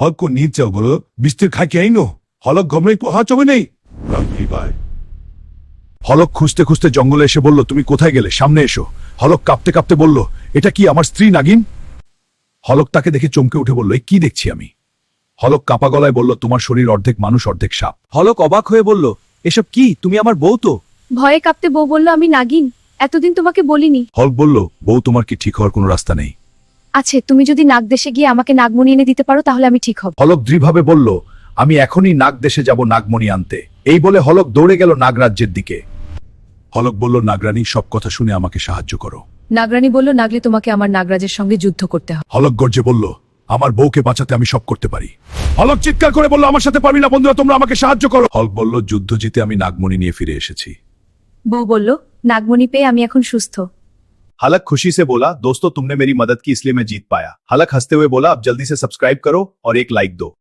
hall को नींद से बोलो बिस्तर खा के आई नो हलक घुमने को हाँ चবে নেই হলক খুঁজতে খুঁজতে জঙ্গলে এসে বলল তুমি কোথায় গেলে সামনে এসো হলক কাঁপতে কাঁপতে বলল এটা কি আমার স্ত্রী নাগিন হলক তাকে দেখে চমকে উঠে বলল কি দেখছি আমি হলক কাপা গলায় বলল তোমার শরীর অর্ধেক মানুষ অর্ধেক সাপ হলক অবাক হয়ে বলল এসব কি তুমি আমার বউ তো ভয়ে কাঁপতে বউ বলল আমি নাগিন এতদিন তোমাকে বলিনি হলক বলল বউ তোমার কি ঠিক হওয়ার কোনো রাস্তা নেই আছে তুমি যদি নাগ দেশে গিয়ে আমাকে নাগমণি এনে দিতে পারো তাহলে আমি ঠিক হব হলক দৃঢ়ভাবে বলল আমি এখনই নাগ দেশে যাব নাগমণি আনতে এই বলে হলক দৌড়ে গেল নাগরাজ্যের দিকে হলক বলল নাগরানী সব কথা শুনে আমাকে সাহায্য করো নাগরানী বলল নাগলে তোমাকে আমার নাগরাজের সঙ্গে যুদ্ধ করতে হবে হলক গর্জে বলল আমার বউকে বাঁচাতে আমি সব করতে পারি হলক চিৎকার করে বলল আমার সাথে পারবি না বন্ধুরা তোমরা আমাকে সাহায্য করো হলক বলল যুদ্ধ জিতে আমি নাগমণি নিয়ে ফিরে এসেছি বউ বলল নাগমণি পেয়ে আমি এখন সুস্থ हलक खुशी से बोला दोस्तों तुमने मेरी मदद की इसलिए मैं जीत पाया हलक हंसते हुए बोला अब जल्दी से सब्सक्राइब करो और एक लाइक दो